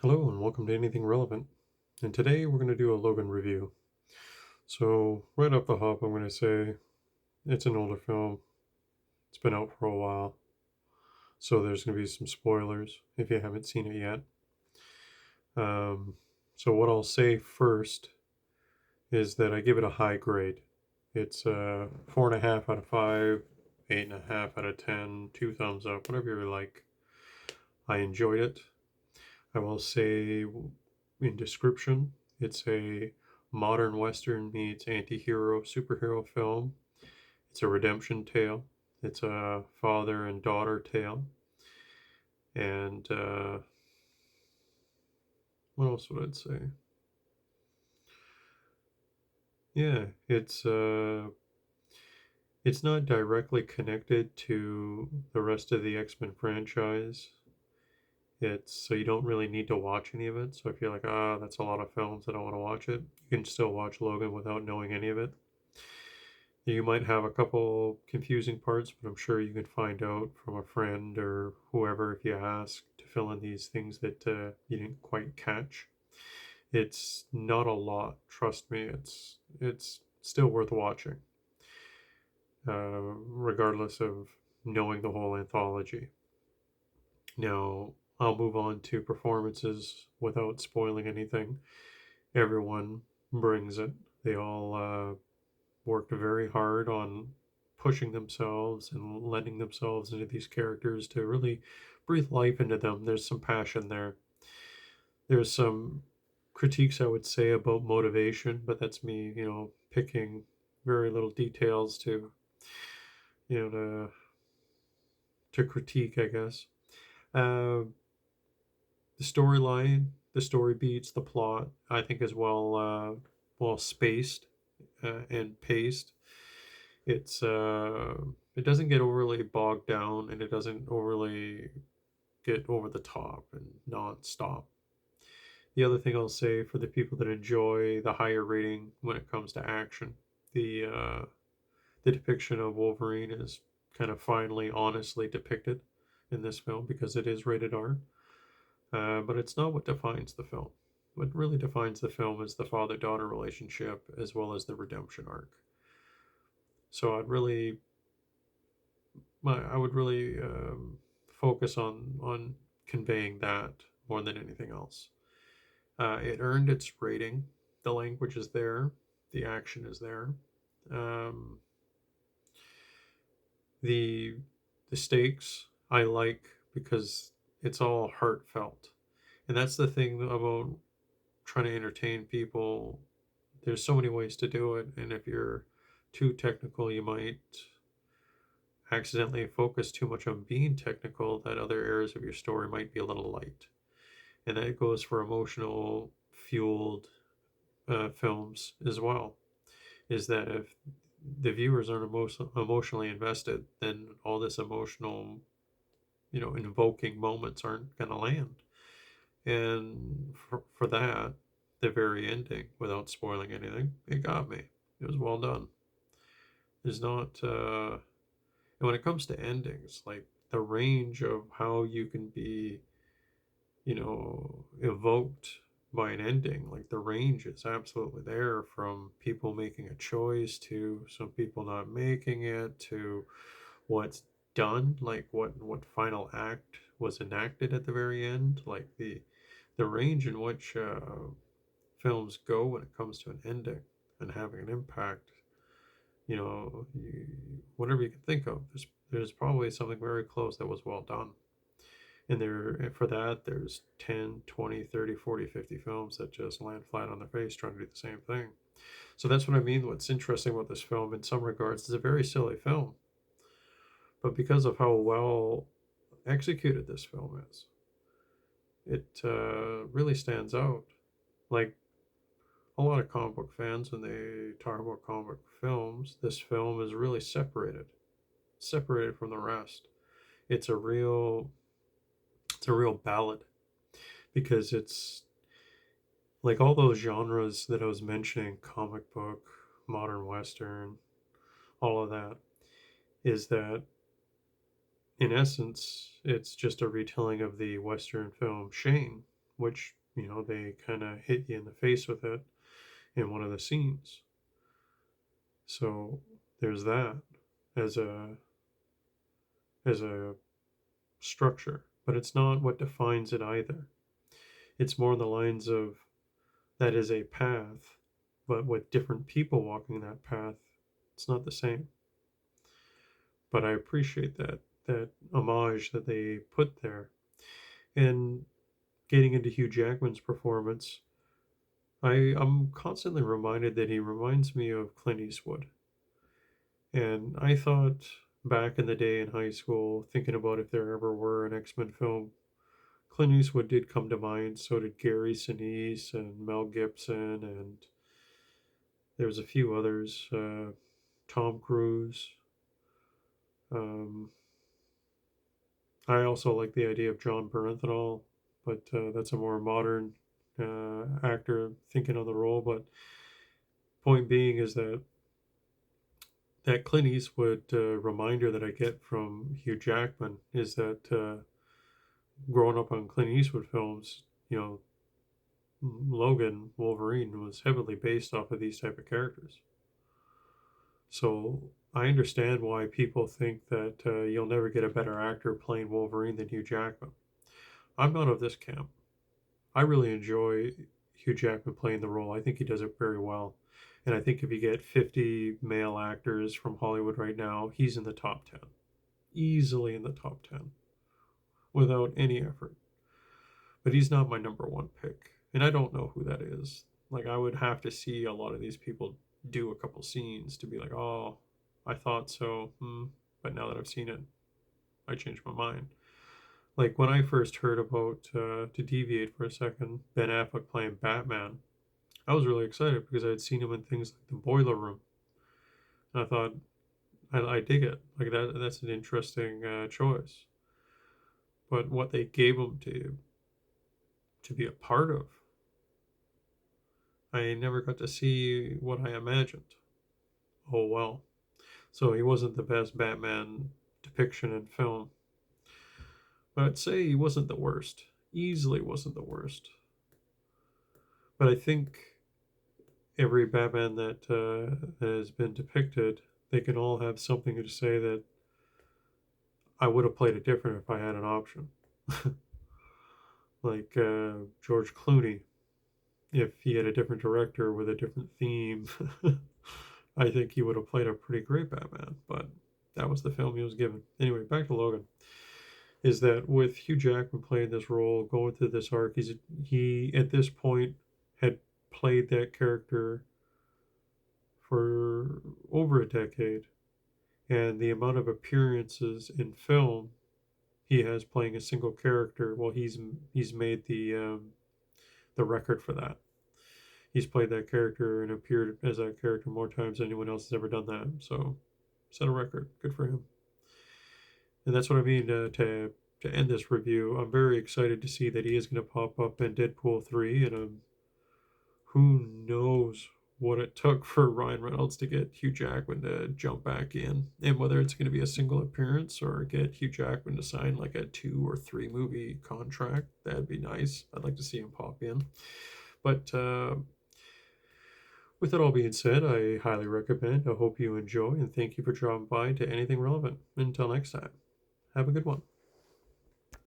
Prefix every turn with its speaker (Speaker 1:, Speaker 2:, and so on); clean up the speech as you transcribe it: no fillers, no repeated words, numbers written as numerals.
Speaker 1: Hello and welcome to Anything Relevant. And today we're going to do a Logan review. So, right off the hop, I'm going to say it's an older film. It's been out for a while. So, there's going to be some spoilers if you haven't seen it yet. Um, so, what I'll say first is that I give it a high grade. It's a 4.5 out of 5, 8.5 out of 10, 2 thumbs up, whatever you like. I enjoyed it. I will say in description, it's a modern Western meets anti-hero superhero film. It's a redemption tale. It's a father and daughter tale. And what else would I say? Yeah, it's not directly connected to the rest of the X-Men franchise. It's so you don't really need to watch any of it. So if you're like, that's a lot of films, I don't want to watch it, you can still watch Logan without knowing any of it. You might have a couple confusing parts, but I'm sure you can find out from a friend or whoever if you ask to fill in these things that you didn't quite catch. It's not a lot, trust me. It's still worth watching, regardless of knowing the whole anthology. Now, I'll move on to performances without spoiling anything. Everyone brings it. They all worked very hard on pushing themselves and letting themselves into these characters to really breathe life into them. There's some passion there. There's some critiques I would say about motivation, but that's me, picking very little details you know, to critique, I guess. Uh, the storyline, the story beats, the plot, I think is well spaced and paced. It doesn't get overly bogged down and it doesn't overly get over the top and non-stop. The other thing I'll say for the people that enjoy the higher rating when it comes to action, the uh, the depiction of Wolverine is kind of finely, honestly depicted in this film because it is rated R. But it's not what defines the film. What really defines the film is the father-daughter relationship as well as the redemption arc. So I would really focus on conveying that more than anything else. It earned its rating. The language is there. The action is there. Um, the the stakes I like because it's all heartfelt, and that's the thing about trying to entertain people. There's so many ways to do it, and if you're too technical, you might accidentally focus too much on being technical that other areas of your story might be a little light. And that goes for emotional fueled films as well. Is that if the viewers aren't emotionally invested, then all this emotional, invoking moments aren't going to land. And for that, the very ending, without spoiling anything, it got me. It was well done. There's not, and when it comes to endings, like the range of how you can be, evoked by an ending, like the range is absolutely there from people making a choice to some people not making it to what's done, like what final act was enacted at the very end, like the range in which films go when it comes to an ending and having an impact. Whatever you can think of, there's probably something very close that was well done. And for that, there's 10, 20, 30, 40, 50 films that just land flat on their face trying to do the same thing. So that's what I mean. What's interesting about this film, in some regards, is a very silly film. But because of how well executed this film is, it really stands out. Like a lot of comic book fans, when they talk about comic book films, this film is really separated from the rest. It's a real, it's a real ballad because it's like all those genres that I was mentioning, comic book, modern western, all of that, is that in essence, it's just a retelling of the western film Shane, which, they kind of hit you in the face with it in one of the scenes. So there's that as a structure, but it's not what defines it either. It's more on the lines of that is a path, but with different people walking that path, it's not the same. But I appreciate that homage that they put there. And getting into Hugh Jackman's performance, I'm constantly reminded that he reminds me of Clint Eastwood. And I thought back in the day in high school, thinking about if there ever were an X-Men film, Clint Eastwood did come to mind. So did Gary Sinise and Mel Gibson, and there was a few others. Tom Cruise. Um, I also like the idea of John Bernthal, but that's a more modern actor thinking on the role. But point being is that Clint Eastwood reminder that I get from Hugh Jackman is that growing up on Clint Eastwood films, Logan Wolverine was heavily based off of these type of characters. So I understand why people think that you'll never get a better actor playing Wolverine than Hugh Jackman. I'm not of this camp. I really enjoy Hugh Jackman playing the role. I think he does it very well. And I think if you get 50 male actors from Hollywood right now, he's in the top 10. Easily in the top 10 without any effort. But he's not my number one pick. And I don't know who that is. Like, I would have to see a lot of these people do a couple scenes to be like, oh, I thought so. But now that I've seen it, I changed my mind. Like, when I first heard about, to deviate for a second, Ben Affleck playing Batman, I was really excited because I had seen him in things like The Boiler Room. And I thought, I dig it. Like, that's an interesting choice. But what they gave him to be a part of, I never got to see what I imagined. Oh well. So he wasn't the best Batman depiction in film. But I'd say he wasn't the worst. Easily wasn't the worst. But I think every Batman that has been depicted, they can all have something to say that I would have played it different if I had an option. Like George Clooney, if he had a different director with a different theme, I think he would have played a pretty great Batman. But that was the film he was given. Anyway, back to Logan. Is that with Hugh Jackman playing this role, going through this arc, he at this point had played that character for over a decade, and the amount of appearances in film he has playing a single character, well, he's made the record for that. He's played that character and appeared as that character more times than anyone else has ever done that. So, set a record. Good for him. And that's what I mean to end this review. I'm very excited to see that he is going to pop up in Deadpool 3, and who knows what it took for Ryan Reynolds to get Hugh Jackman to jump back in, and whether it's going to be a single appearance or get Hugh Jackman to sign like a 2 or 3 movie contract. That'd be nice. I'd like to see him pop in. But with it all being said, I highly recommend. I hope you enjoy, and thank you for dropping by to Anything Relevant. Until next time, have a good one.